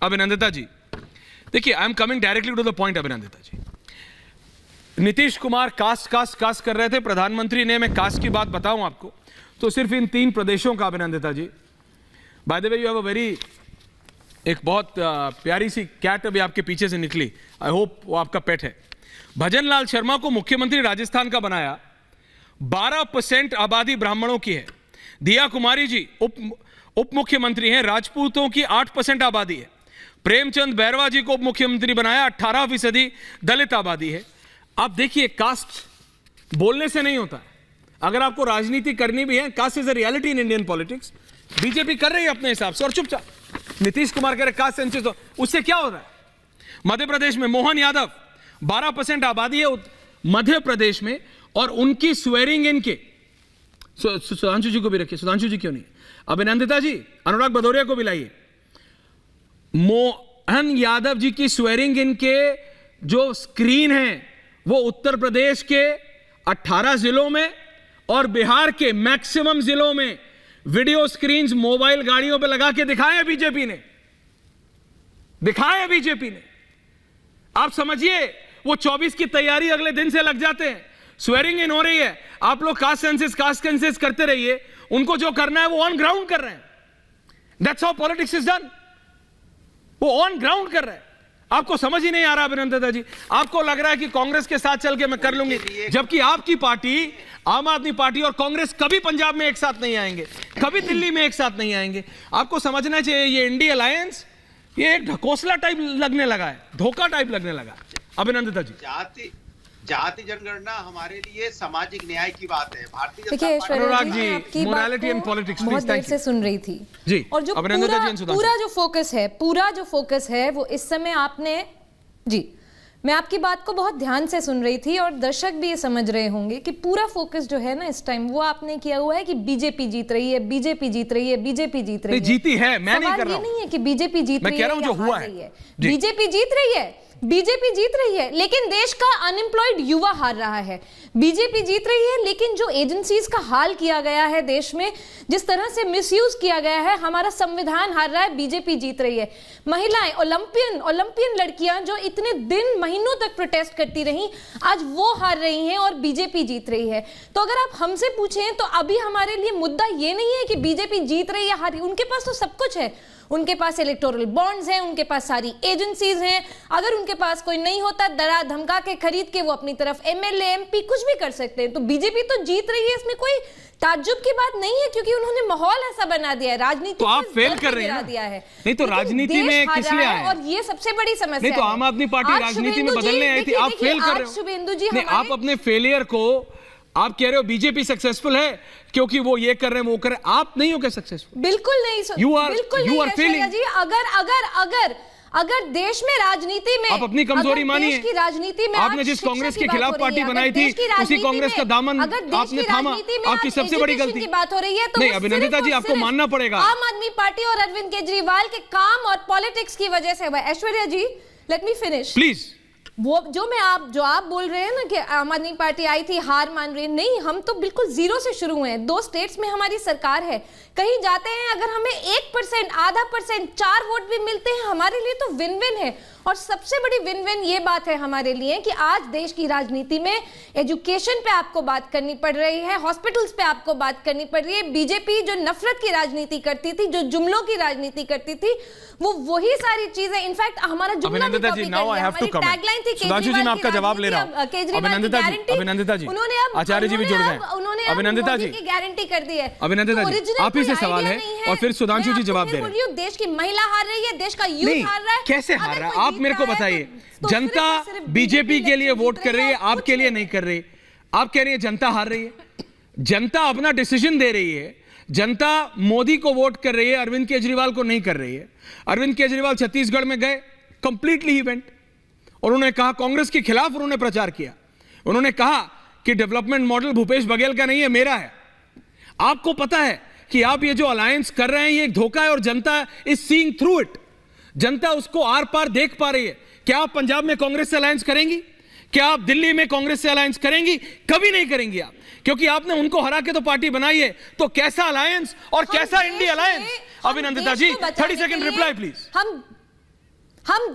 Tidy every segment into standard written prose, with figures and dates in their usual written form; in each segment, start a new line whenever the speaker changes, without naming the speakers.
अभिनंदिता जी, देखिए I am coming directly to the point. Abhinandita ji, Nitish Kumar cast कर रहे थे, प्रधानमंत्री ने, मैं कास्ट की बात बताऊं आपको तो सिर्फ इन 3 प्रदेशों का। Abhinandita ji, by the way you have a very, एक बहुत प्यारी सी कैट अभी आपके पीछे से निकली, आई होप वो आपका पेट है। भजन लाल शर्मा को मुख्यमंत्री राजस्थान का बनाया, 12% आबादी ब्राह्मणों की है। दिया कुमारी जी उप मुख्यमंत्री हैं, राजपूतों की 8% आबादी है। प्रेमचंद बैरवा जी को उप मुख्यमंत्री बनाया, 18% दलित आबादी है। आप देखिए, कास्ट बोलने से नहीं होता है, अगर आपको राजनीति करनी भी है, caste is a reality in Indian politics. BJP कर रही है अपने हिसाब से और चुपचाप। नीतीश कुमार कह रहे कास्ट सेंसस, उससे क्या हो रहा है? मध्य प्रदेश में मोहन यादव, 12% आबादी है मध्य प्रदेश में, और उनकी स्वेरिंग इन के, सुधांशु जी को भी रखिए, सुधांशु जी क्यों नहीं, अभिनंदिता जी, अनुराग भदौरिया को भी लाइए। मोहन यादव जी की स्वेरिंग इन के जो स्क्रीन है वो उत्तर प्रदेश के 18 जिलों में और बिहार के मैक्सिमम जिलों में वीडियो स्क्रीन्स मोबाइल गाड़ियों पे लगा के दिखाए हैं बीजेपी ने, दिखाए हैं बीजेपी ने। आप समझिए, वो 24 की तैयारी अगले दिन से लग जाते हैं, स्वेरिंग इन हो रही है, आप लोग कास्ट सेंसस करते रहिए, उनको जो करना है वो ऑन ग्राउंड कर रहे हैं। That's how politics is done, वो ऑन ग्राउंड कर रहे हैं। आपको समझ ही नहीं आ रहा अभिनंदिता जी, आपको लग रहा है कि कांग्रेस के साथ चल के मैं कर लूंगी, जबकि आपकी पार्टी आम आदमी पार्टी और कांग्रेस कभी पंजाब में एक साथ नहीं आएंगे, कभी दिल्ली में एक साथ नहीं आएंगे। आपको समझना चाहिए, ये इंडी अलायंस ये एक ढकोसला टाइप लगने लगा है, धोखा टाइप लगने लगा। अभिनंदिता जी,
जाति जनगणना हमारे लिए सामाजिक न्याय की बात है। भारतीय
देखिए
ऐश्वर्या जी, मोरालिटी एंड पॉलिटिक्स
बहुत देर से सुन रही थी
जी,
और जो पूरा जो फोकस है वो इस समय आपने जी, मैं आपकी बात को बहुत ध्यान से सुन रही थी और दर्शक भी ये समझ रहे होंगे कि पूरा फोकस जो है ना इस टाइम वो आपने किया हुआ है कि बीजेपी जीत रही है, बीजेपी जीत रही है, बीजेपी जीत रही है।
जीती है, मैं नहीं कर रहा हूं,
नहीं है कि बीजेपी जीत रही है,
मैं कह रहा हूं जो हुआ है,
बीजेपी जीत रही है, बीजेपी जीत रही है, लेकिन देश का अनएम्प्लॉयड युवा हार रहा है। बीजेपी जीत रही है, लेकिन जो एजेंसीज का हाल किया गया है देश में, जिस तरह से मिसयूज किया गया है, हमारा संविधान हार रहा है। बीजेपी जीत रही है। महिलाएं, ओलंपियन लड़कियां जो इतने दिन महीनों तक प्रोटेस्ट करती रहीं, आज वो हार रही हैं और बीजेपी जीत रही है। तो अगर आप हमसे पूछें तो अभी हमारे लिए मुद्दा ये नहीं है कि बीजेपी जीत रही है, हार रही, उनके पास तो सब कुछ है। उनके पास इलेक्टोरल बॉन्ड्स हैं, उनके पास सारी एजेंसीज हैं। अगर उनके पास कोई नहीं होता, डरा धमका के खरीद के वो अपनी तरफ एमएलए एमपी कुछ भी कर सकते हैं। तो बीजेपी तो जीत रही है, इसमें कोई ताज्जुब की बात नहीं है, क्योंकि उन्होंने माहौल ऐसा बना दिया है, राजनीति
तो आप फेल कर रहे हैं
दिया है।
नहीं तो राजनीति में किस लिए आए?
और ये सबसे बड़ी समस्या
नहीं तो आम आदमी पार्टी राजनीति में बदलने आई थी, आप फेल कर रहे हो।
शुभेंदु जी,
आप अपने फेलियर को आप कह रहे हो बीजेपी सक्सेसफुल है क्योंकि वो ये कर रहे हैं वो कर रहे हैं, आप नहीं हो क्या सक्सेसफुल?
बिल्कुल नहीं,
बिल्कुल you are failing
जी। अगर देश में राजनीति में
आप अपनी कमजोरी मानिए,
की राजनीति में
आपने जिस कांग्रेस के खिलाफ पार्टी बनाई थी उसी कांग्रेस का दामन आपने थामा, आपकी सबसे बड़ी गलती
की बात हो रही है। तो
नहीं अभिनंदिता जी, आपको मानना पड़ेगा,
आम आदमी पार्टी और अरविंद केजरीवाल के काम और पॉलिटिक्स की वजह से। ऐश्वर्या जी, लेट मी फिनिश
प्लीज।
वो जो आप बोल रहे हैं ना कि आम आदमी पार्टी आई थी, हार मान रही है, नहीं, हम तो बिल्कुल जीरो से शुरू हुए हैं। 2 स्टेट्स में हमारी सरकार है, कहीं जाते हैं अगर हमें 1%, आधा %, 4 वोट भी मिलते हैं, हमारे लिए तो विन विन है। और सबसे बड़ी विन विन ये बात है हमारे लिए कि आज देश की राजनीति में एजुकेशन पे आपको बात करनी पड़ रही है, हॉस्पिटल्स पे आपको बात करनी पड़ रही है। बीजेपी जो नफरत की राजनीति करती थी, जो जुमलों की राजनीति करती थी, वो वही सारी चीजें, इनफैक्ट हमारा जुमला भी कॉपी कर लिया। हमारी टैगलाइन थी
सुधांशु जी, मैं आपका जवाब ले रहा हूं। अभिनंदिता जी,
उन्होंने अब
आचार्य जी भी जुड़ गए। अभिनंदिता जी
की गारंटी कर दी है।
अभिनंदिता जी, आप ही से सवाल है और फिर सुधांशु जी जवाब दे रहे हैं।
देश की महिला हार रही है, देश का यूथ हार रहा है।
कैसे हार रहा है आप मेरे को बताइए? जनता बीजेपी के लिए वोट कर रही है, आपके लिए नहीं कर रही। आप कह रही है जनता हार रही है। जनता अपना डिसीजन दे रही है, जनता मोदी को वोट कर रही है, अरविंद केजरीवाल को नहीं कर रही है। अरविंद केजरीवाल छत्तीसगढ़ में गए, कंप्लीटली ही वेंट, और उन्होंने कहा कांग्रेस के खिलाफ उन्होंने प्रचार किया। उन्होंने कहा कि डेवलपमेंट मॉडल भूपेश बघेल का नहीं है, मेरा है। आपको पता है कि आप ये जो अलायंस कर रहे हैं ये एक धोखा है और जनता इज सीइंग थ्रू इट। जनता उसको आर पार देख पा रही है। क्या आप पंजाब में कांग्रेस से अलायंस करेंगी? क्या आप दिल्ली में कांग्रेस से अलायंस करेंगी? कभी नहीं करेंगी आप, क्योंकि आपने उनको हरा के तो पार्टी बनाई है। तो कैसा अलायंस और कैसा INDI alliance? Abhinandita ji, 30 second reply please.
हम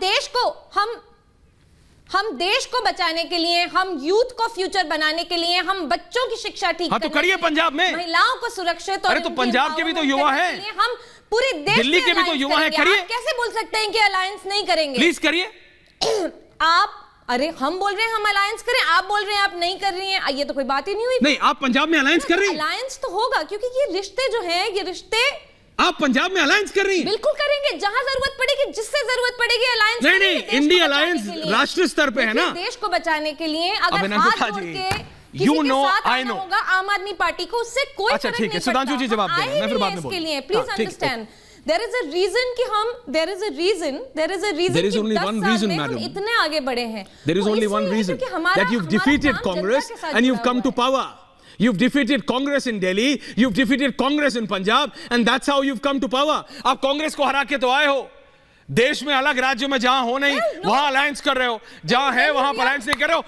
देश को बचाने के लिए, हम यूथ को फ्यूचर बनाने के लिए, हम बच्चों की शिक्षा ठीक
हाँ, तो
करने
करिए
के लिए,
पंजाब में।
महिलाओं को सुरक्षित और
अरे तो
उनकी
पंजाब के भी तो
empowerment
युवा
करने
हैं।
के लिए हम पूरे देश
दिल्ली
से
के भी तो
alliance
युवा हैं,
करेंगे।
करिए।
आप कैसे बोल सकते हैं कि अलायंस नहीं करेंगे?
प्लीज करिए।
अरे हम बोल रहे हैं हम अलायंस करें, आप बोल रहे हैं आप नहीं कर रही हैं, ये तो कोई बात ही नहीं हुई।
नहीं, आप पंजाब में अलायंस कर रही हैं।
अलायंस तो होगा क्योंकि ये रिश्ते जो हैं, ये रिश्ते
आप पंजाब में अलायंस कर रही हैं।
बिल्कुल करेंगे, जहां जरूरत पड़ेगी, जिससे जरूरत पड़ेगी अलायंस
नहीं,
करेंगे,
नहीं,
देश को
इंडी
बचाने
अलायंस
के लिए।
राष्ट्रीय स्तर पे है
देखिए,
ना।
देश को बचाने के लिए अगर
अभिनंदिता
हाथ जोड़
जी,
के किसी
you
के
know,
साथ
I
आना
know।
होगा आम आदमी पार्टी को, उससे कोई
अच्छा,
फर्क
ठीक है,
नहीं
सुधांशु
पड़ता।
जी जवाब
हम
दें,
आए
मैं फिर
ही
बाद
हैं
में
इसके
बोलूंगा।
लिए, प्लीज
हाँ, ठीक है।
Understand there is a reason कि हम there is a reason
There is
कि
only
10
one
साल
reason,
में हम
madam.
इतने आगे बढ़े हैं।
There is
वो
only
इसलिए
one
है
reason
क्योंकि हमारा
that you've
हमारा
defeated
काम जनता
Congress
के साथ
and you've
जुड़ा
come to
हुआ है।
power. You've defeated Congress in Delhi, you've defeated Congress in Punjab, and that's how you've come to power. आप कांग्रेस को हरा के तो आए हो। देश में अलग राज्य में जहां हो नहीं
Well, no.
वहां अलायंस कर रहे हो, जहां है
Well,
वहां
we are-
अलायंस नहीं कर रहे हो।